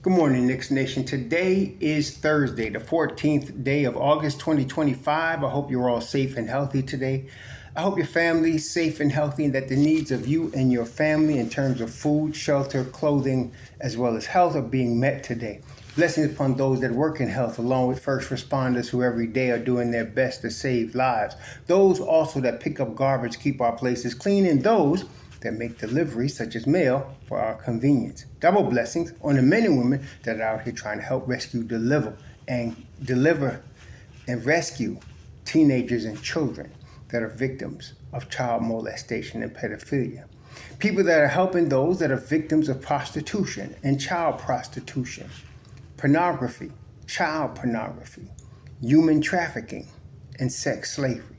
Good morning, Knicks Nation. Today is Thursday, the 14th day of August 2025. I hope you're all safe and healthy today. I hope your family's safe and healthy and that the needs of you and your family in terms of food, shelter, clothing, as well as health are being met today. Blessings upon those that work in health, along with first responders who every day are doing their best to save lives. Those also that pick up garbage, keep our places clean, and those that make deliveries such as mail for our convenience. Double blessings on the men and women that are out here trying to help deliver and rescue teenagers and children that are victims of child molestation and pedophilia. People that are helping those that are victims of prostitution and child prostitution, pornography, child pornography, human trafficking, and sex slavery.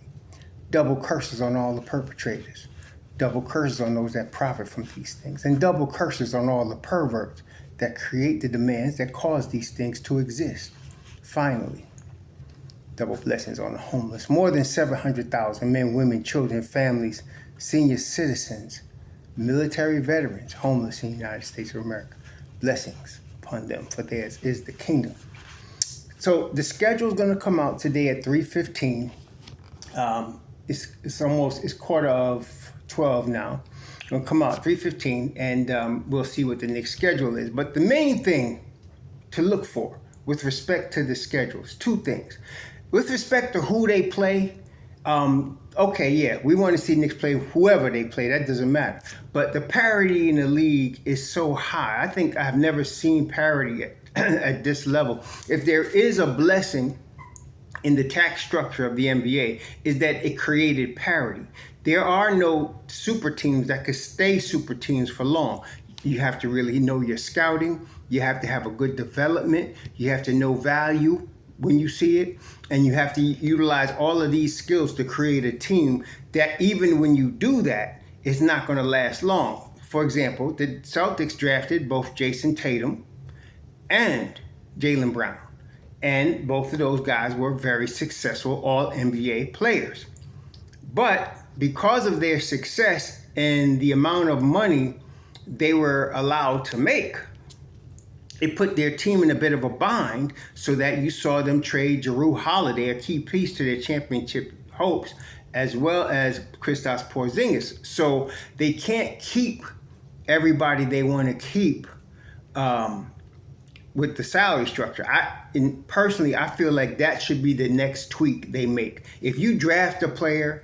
Double curses on all the perpetrators. Double curses on those that profit from these things, and double curses on all the perverts that create the demands that cause these things to exist. Finally, double blessings on the homeless. More than 700,000 men, women, children, families, senior citizens, military veterans, homeless in the United States of America. Blessings upon them, for theirs is the kingdom. So the schedule is going to come out today at 3:15. It's quarter of 12 now. It'll come out 3:15, and we'll see what the next schedule is. But the main thing to look for with respect to the schedule is two things. With respect to who they play, we want to see Knicks play whoever they play. That doesn't matter. But the parity in the league is so high. I think I've never seen parity at this level. If there is a blessing in the tax structure of the NBA, is that it created parity. There are no super teams that could stay super teams for long. You have to really know your scouting. You have to have a good development. You have to know value when you see it. And you have to utilize all of these skills to create a team that even when you do that, it's not going to last long. For example, the Celtics drafted both Jason Tatum and Jaylen Brown. And both of those guys were very successful all-NBA players. But because of their success and the amount of money they were allowed to make, it put their team in a bit of a bind, so that you saw them trade Jrue Holiday, a key piece to their championship hopes, as well as Kristaps Porzingis. So they can't keep everybody they want to keep with the salary structure. Personally, I feel like that should be the next tweak they make. If you draft a player,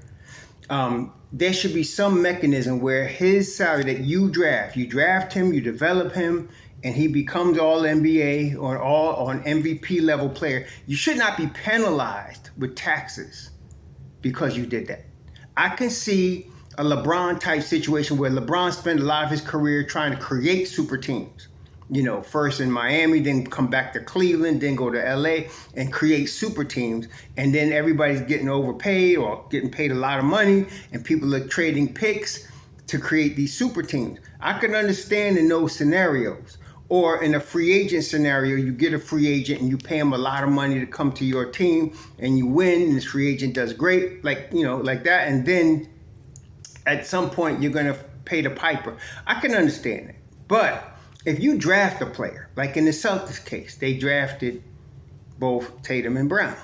there should be some mechanism where his salary that you draft him, you develop him, and he becomes all NBA or all on MVP level player. You should not be penalized with taxes because you did that. I can see a LeBron type situation where LeBron spent a lot of his career trying to create super teams. First in Miami, then come back to Cleveland, then go to LA and create super teams. And then everybody's getting overpaid or getting paid a lot of money, and people are trading picks to create these super teams. I can understand in those scenarios. Or in a free agent scenario, you get a free agent and you pay him a lot of money to come to your team, and you win, and this free agent does great, like that. And then at some point, you're going to pay the piper. I can understand that. But if you draft a player, like in the Celtics case, they drafted both Tatum and Brown.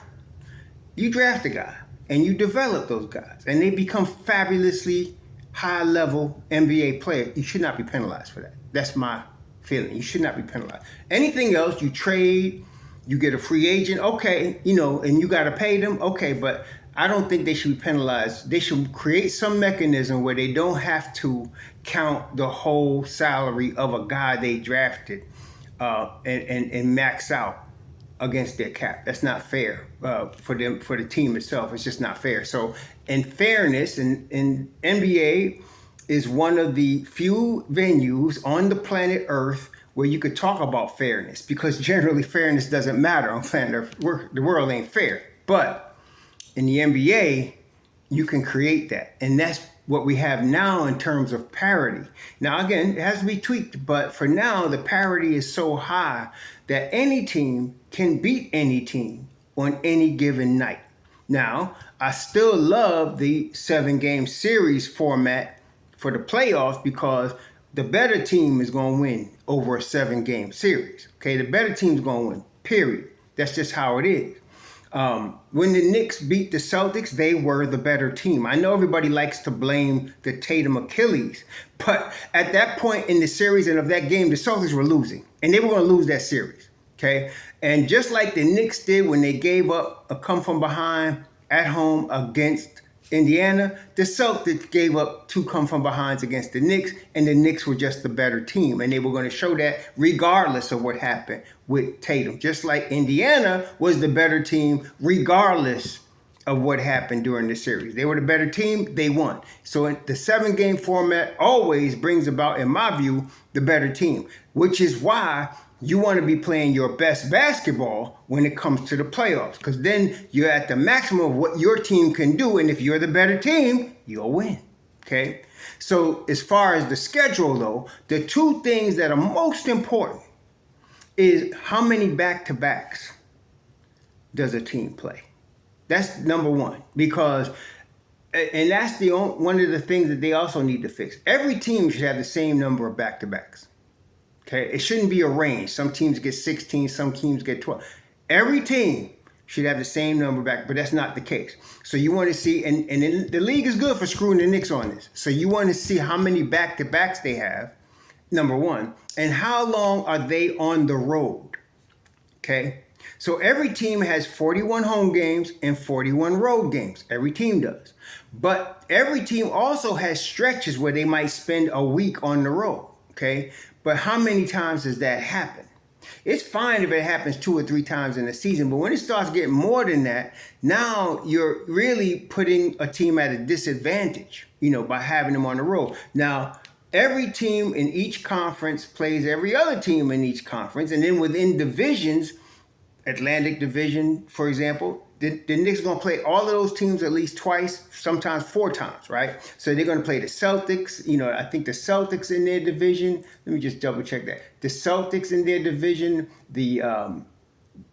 You draft a guy and you develop those guys and they become fabulously high-level NBA players. You should not be penalized for that. That's my feeling. You should not be penalized. Anything else, you trade, you get a free agent, okay, and you got to pay them, okay, but I don't think they should be penalized. They should create some mechanism where they don't have to count the whole salary of a guy they drafted and max out against their cap. That's not fair for the team itself. It's just not fair. So, in fairness, in NBA is one of the few venues on the planet Earth where you could talk about fairness, because generally fairness doesn't matter on planet Earth. The world ain't fair, but in the NBA, you can create that. And that's what we have now in terms of parity. Now, again, it has to be tweaked, but for now, the parity is so high that any team can beat any team on any given night. Now, I still love the 7-game series format for the playoffs, because the better team is going to win over a 7-game series. Okay, the better team's going to win, period. That's just how it is. When the Knicks beat the Celtics, they were the better team. I know everybody likes to blame the Tatum Achilles, but at that point in the series and of that game, the Celtics were losing, and they were going to lose that series. Okay, and just like the Knicks did when they gave up a come from behind at home against Indiana, the Celtics gave up 2 come from behinds against the Knicks, and the Knicks were just the better team. And they were going to show that regardless of what happened with Tatum. Just like Indiana was the better team regardless of what happened during the series. They were the better team, they won. So the 7-game format always brings about, in my view, the better team, which is why you want to be playing your best basketball when it comes to the playoffs, because then you're at the maximum of what your team can do, and if you're the better team, you'll win, okay? So as far as the schedule, though, the 2 things that are most important is how many back-to-backs does a team play. That's number 1, because, and that's one of the things that they also need to fix. Every team should have the same number of back-to-backs. Okay, it shouldn't be a range. Some teams get 16, some teams get 12. Every team should have the same number back, but that's not the case. So you want to see, and the league is good for screwing the Knicks on this. So you want to see how many back-to-backs they have, number 1, and how long are they on the road. Okay, so every team has 41 home games and 41 road games. Every team does. But every team also has stretches where they might spend a week on the road. Okay, but how many times does that happen? It's fine if it happens 2 or 3 times in a season, but when it starts getting more than that, now you're really putting a team at a disadvantage, by having them on the road. Now, every team in each conference plays every other team in each conference, and then within divisions, Atlantic Division, for example, the Knicks are going to play all of those teams at least twice, sometimes 4 times, right? So they're going to play the Celtics. I think the Celtics in their division. Let me just double check that. The Celtics in their division, the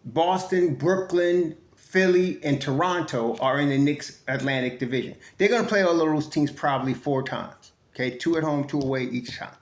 Boston, Brooklyn, Philly, and Toronto are in the Knicks Atlantic Division. They're going to play all of those teams probably 4 times, okay? 2 at home, 2 away each time.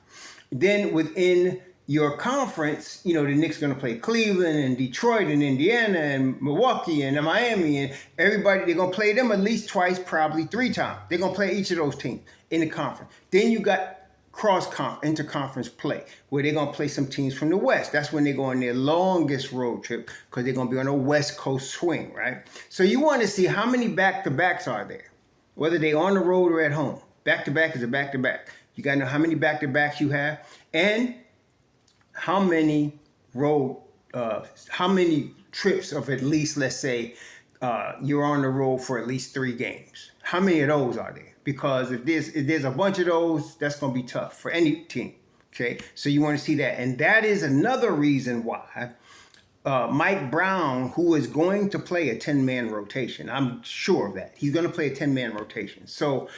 Then within your conference, the Knicks are going to play Cleveland and Detroit and Indiana and Milwaukee and Miami and everybody. They're going to play them at least twice, probably 3 times. They're going to play each of those teams in the conference. Then you got interconference play, where they're going to play some teams from the West. That's when they go on their longest road trip, because they're going to be on a West Coast swing, right? So you want to see how many back-to-backs are there, whether they're on the road or at home. Back-to-back is a back-to-back. You got to know how many back-to-backs you have, and how many trips of at least, let's say, you're on the road for at least 3 games. How many of those are there? Because if there's a bunch of those, that's going to be tough for any team. Okay, so you want to see that, and that is another reason why Mike Brown, who is going to play a 10-man rotation, I'm sure of that. He's going to play a 10-man rotation. So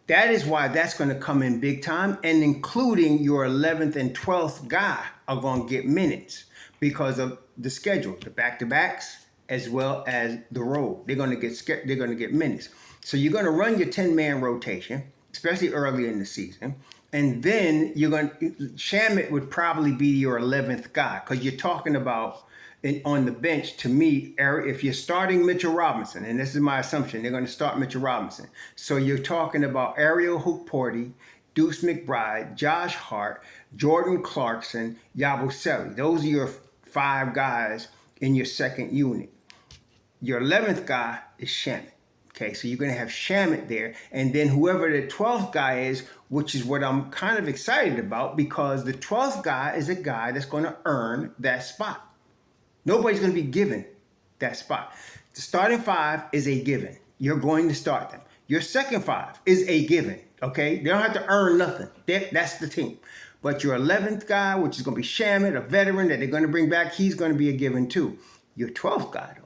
that is why that's going to come in big time, and including your 11th and 12th guy are going to get minutes because of the schedule, the back-to-backs as well as the road. They're going to get minutes. So you're going to run your 10-man rotation, especially early in the season, and then Shamet would probably be your 11th guy, because you're talking about on the bench, to me, if you're starting Mitchell Robinson, and this is my assumption, they're going to start Mitchell Robinson. So you're talking about Ariel Hook-Porty, Deuce McBride, Josh Hart, Jordan Clarkson, Yabusele. Those are your 5 guys in your second unit. Your 11th guy is Shamet. Okay, so you're going to have Shamet there, and then whoever the 12th guy is, which is what I'm kind of excited about, because the 12th guy is a guy that's going to earn that spot. Nobody's going to be given that spot. The starting 5 is a given. You're going to start them. Your second 5 is a given, okay? They don't have to earn nothing. That's the team. But your 11th guy, which is going to be Shamet, a veteran that they're going to bring back, he's going to be a given too. Your 12th guy, though,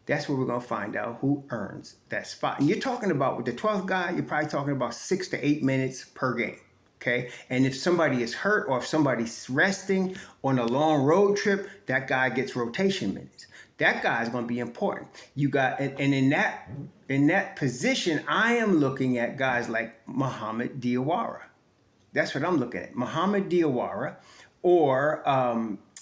that's where we're going to find out who earns that spot. And you're talking about, with the 12th guy, you're probably talking about 6 to 8 minutes per game. Okay, and if somebody is hurt or if somebody's resting on a long road trip, that guy gets rotation minutes. That guy is going to be important. You got, and in that position, I am looking at guys like Mohamed Diawara. That's what I'm looking at. Muhammad Diawara or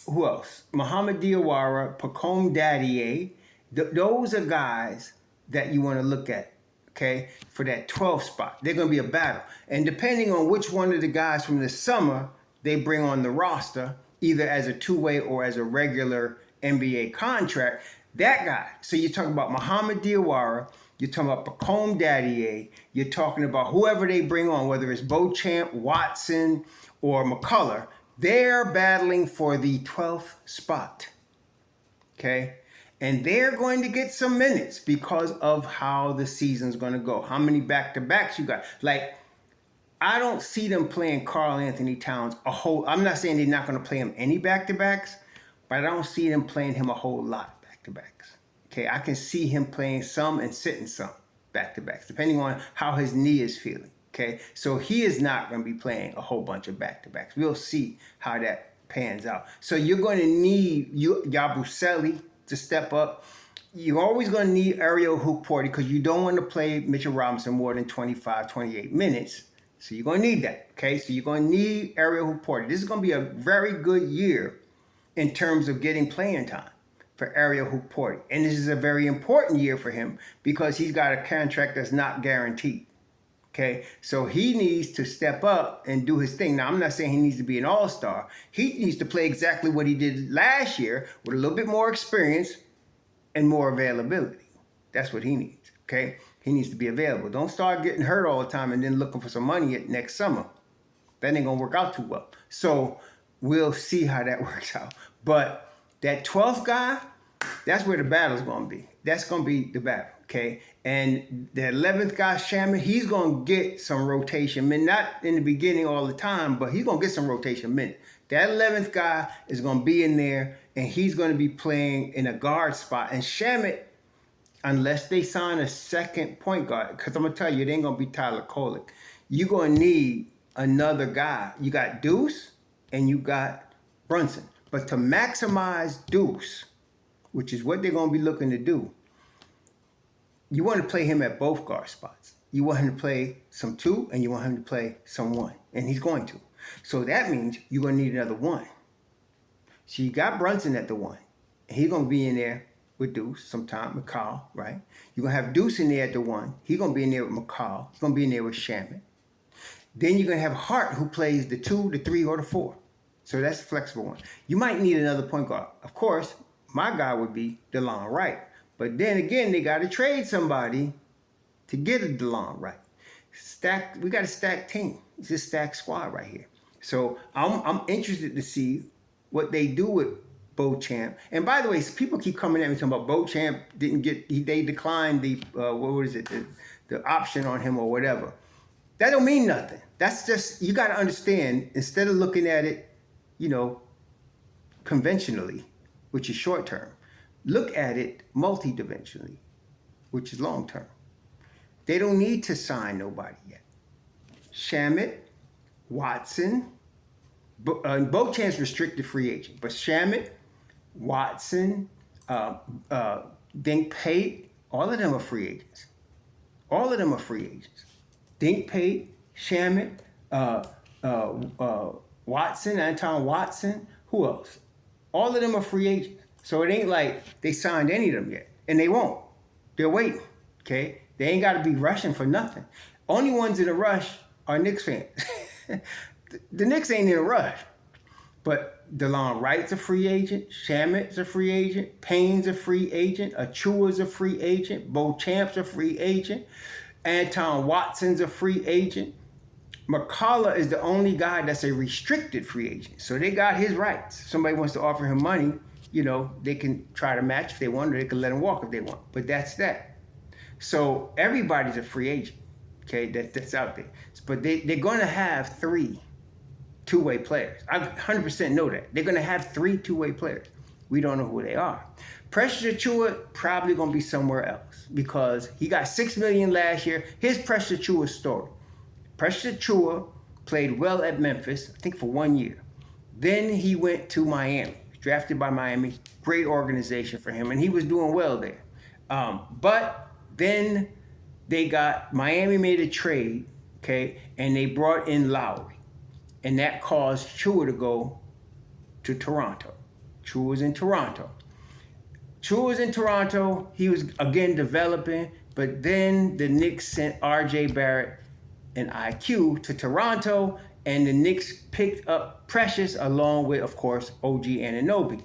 who else? Muhammad Diawara, Pacome Daddier. Those are guys that you want to look at, okay, for that 12th spot. They're going to be a battle. And depending on which one of the guys from the summer they bring on the roster, either as a two-way or as a regular NBA contract, that guy. So you're talking about Muhammad Diawara, you're talking about Pacome Daddier, you're talking about whoever they bring on, whether it's Beauchamp, Watson, or McCullough, they're battling for the 12th spot, okay? And they're going to get some minutes because of how the season's going to go. How many back-to-backs you got? Like, I don't see them playing Karl Anthony Towns a whole... I'm not saying they're not going to play him any back-to-backs, but I don't see them playing him a whole lot back-to-backs. Okay, I can see him playing some and sitting some back-to-backs, depending on how his knee is feeling. Okay, so he is not going to be playing a whole bunch of back-to-backs. We'll see how that pans out. So you're going to need Yabusele to step up. You're always going to need Ariel Hoop-Porter because you don't want to play Mitchell Robinson more than 25, 28 minutes. So you're going to need that, okay? So you're going to need Ariel Hoop-Porter. This is going to be a very good year in terms of getting playing time for Ariel Hoop-Porter. And this is a very important year for him because he's got a contract that's not guaranteed. Okay, so he needs to step up and do his thing. Now, I'm not saying he needs to be an all-star. He needs to play exactly what he did last year with a little bit more experience and more availability. That's what he needs, okay? He needs to be available. Don't start getting hurt all the time and then looking for some money next summer. That ain't going to work out too well. So we'll see how that works out. But that 12th guy, that's where the battle's going to be. That's going to be the battle, okay? And the 11th guy, Shaman, he's going to get some rotation minutes. Not in the beginning all the time, but he's going to get some rotation minutes. That 11th guy is going to be in there, and he's going to be playing in a guard spot. And Shaman, unless they sign a second point guard, because I'm going to tell you, it ain't going to be Tyler Kolek. You're going to need another guy. You got Deuce, and you got Brunson. But to maximize Deuce, which is what they're going to be looking to do, you want to play him at both guard spots. You want him to play some 2, and you want him to play some 1. And he's going to. So that means you're going to need another 1. So you got Brunson at the 1. And he's going to be in there with Deuce sometime, McCall, right? You're going to have Deuce in there at the 1. He's going to be in there with McCall. He's going to be in there with Shaman. Then you're going to have Hart, who plays the 2, the 3, or the 4. So that's a flexible one. You might need another point guard. Of course, my guy would be DeLon Wright. But then again, they got to trade somebody to get a DeLon Wright. We got a stacked team. It's a stacked squad right here. So I'm interested to see what they do with Beauchamp. And by the way, people keep coming at me talking about Beauchamp they declined the the option on him or whatever. That don't mean nothing. That's just, you got to understand, instead of looking at it, conventionally, which is short term, look at it multidimensionally, which is long term. They don't need to sign nobody yet. Shamet, Watson, Beauchamp's restricted free agent, but Shamet, Watson, Dink Pate, all of them are free agents. All of them are free agents. Dink Pate, Shamet, Watson, Anton Watson, who else? All of them are free agents. So it ain't like they signed any of them yet. And they won't. They're waiting, okay? They ain't got to be rushing for nothing. Only ones in a rush are Knicks fans. The Knicks ain't in a rush. But DeLon Wright's a free agent. Shamet's a free agent. Payne's a free agent. Achiuwa's a free agent. Beauchamp's a free agent. Anton Watson's a free agent. McCullough is the only guy that's a restricted free agent. So they got his rights. If somebody wants to offer him money, they can try to match if they want, or they can let him walk if they want. But that's that. So everybody's a free agent, okay, that's out there. But they're going to have 3 two-way players. I 100% know that. They're going to have 3 two-way players. We don't know who they are. Precious Achiuwa probably going to be somewhere else because he got $6 million last year. Here's Precious Achiuwa's story. Precious Achiuwa played well at Memphis, I think for 1 year. Then he went to Miami, drafted by Miami. Great organization for him, and he was doing well there. But then Miami made a trade, okay, and they brought in Lowry. and that caused Achiuwa to go to Toronto. Achiuwa was in Toronto. Achiuwa was in Toronto. He was again developing, but then the Knicks sent R.J. Barrett and IQ to Toronto, and the Knicks picked up Precious along with, of course, OG Anunoby.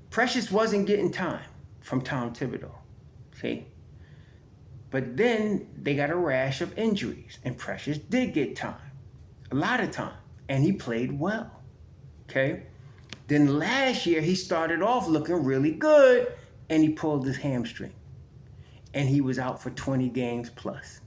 Precious wasn't getting time from Tom Thibodeau, see? But then they got a rash of injuries, and Precious did get time, a lot of time, and he played well, okay? Then last year, he started off looking really good, and he pulled his hamstring, and he was out for 20 games plus.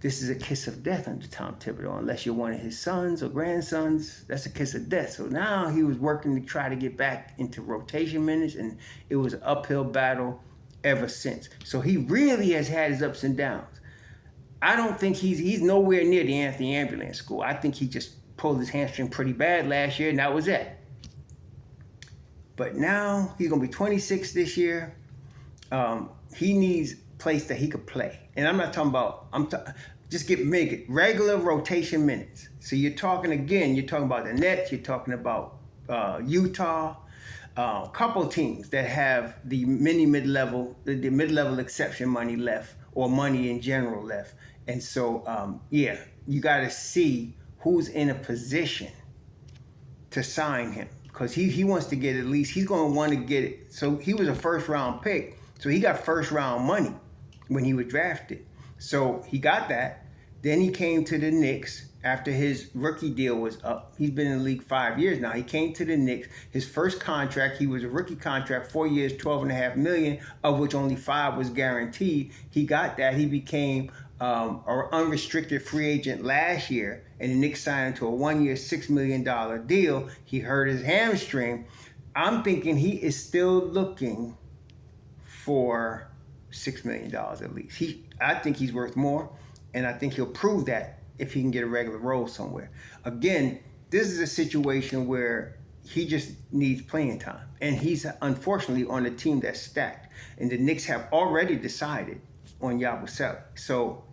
This is a kiss of death under Tom Thibodeau, unless you're one of his sons or grandsons. That's a kiss of death. So now he was working to try to get back into rotation minutes, and it was an uphill battle ever since. So he really has had his ups and downs. I don't think he's nowhere near the Anthony Ambulance school. I think he just pulled his hamstring pretty bad last year, and that was it. But now he's going to be 26 this year. He needs a place that he could play. And I'm not talking about, make it regular rotation minutes. So you're talking about the Nets, you're talking about Utah, a couple teams that have the mid-level exception money left, or money in general left. And so, you got to see who's in a position to sign him, because he wants to get, at least he's going to want to get it. So he was a first round pick, so he got first round money when he was drafted. So he got that. Then he came to the Knicks after his rookie deal was up. He's been in the league 5 years now. He came to the Knicks. His first contract, he was a rookie contract, 4 years, $12.5 million, of which only 5 was guaranteed. He got that. He became an unrestricted free agent last year, and the Knicks signed him to a 1 year, $6 million deal. He hurt his hamstring. I'm thinking he is still looking for $6 million at least. I think he's worth more, and I think he'll prove that if he can get a regular role somewhere. Again, this is a situation where he just needs playing time, and he's unfortunately on a team that's stacked, and the Knicks have already decided on Yabusele. So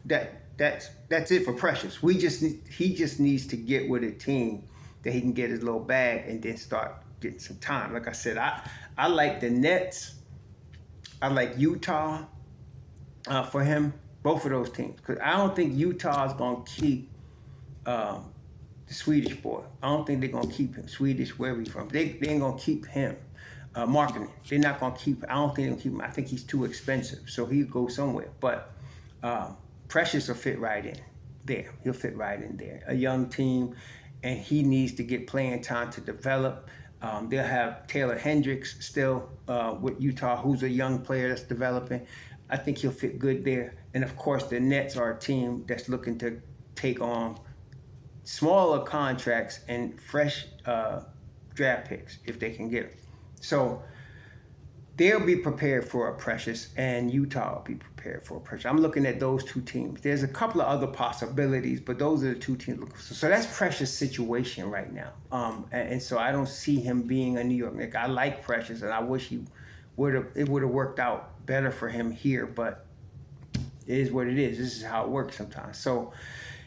that's it for Precious. He just needs to get with a team that he can get his little bag and then start getting some time. Like I said, I like the Nets. I like Utah for him, both of those teams, because I don't think Utah is going to keep the Swedish boy. I don't think they're going to keep him, Swedish, wherever he's from. They ain't going to keep him. Marketing, they're not going to keep, I don't think they're going to keep him. I think he's too expensive, so he'll go somewhere. But Precious will fit right in there. He'll fit right in there. A young team, and he needs to get playing time to develop. They'll have Taylor Hendricks still with Utah, who's a young player that's developing. I think he'll fit good there. And of course, the Nets are a team that's looking to take on smaller contracts and fresh draft picks if they can get them. So they'll be prepared for a Precious, and Utah will be prepared for a Precious. I'm looking at those two teams. There's a couple of other possibilities, but those are the two teams. So that's Precious' situation right now. And so I don't see him being a New York Knick. I like Precious, and I wish it would have worked out better for him here, but it is what it is. This is how it works sometimes. So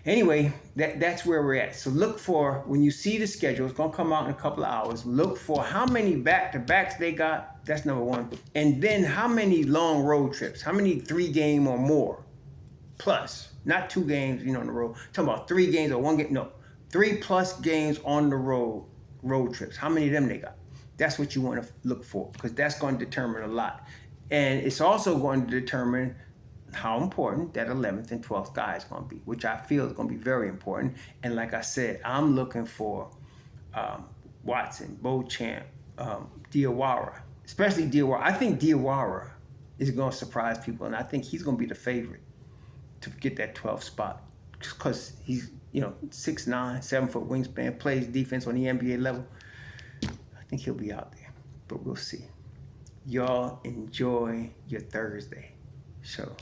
anyway, that's where we're at. So look for, when you see the schedule, it's going to come out in a couple of hours, look for how many back-to-backs they got. That's number one. And then how many long road trips, how many 3-game or more plus, not 2 games, on the road. I'm talking about 3 games or 1 game. No, 3+ games on the road trips. How many of them they got? That's what you want to look for, because that's going to determine a lot. And it's also going to determine how important that 11th and 12th guy is going to be, which I feel is going to be very important. And like I said, I'm looking for Watson, Beauchamp, Diawara, especially Diawara. I think Diawara is going to surprise people, and I think he's going to be the favorite to get that 12th spot, just because he's 6'9", 7-foot wingspan, plays defense on the NBA level. I think he'll be out there, but we'll see. Y'all enjoy your Thursday show.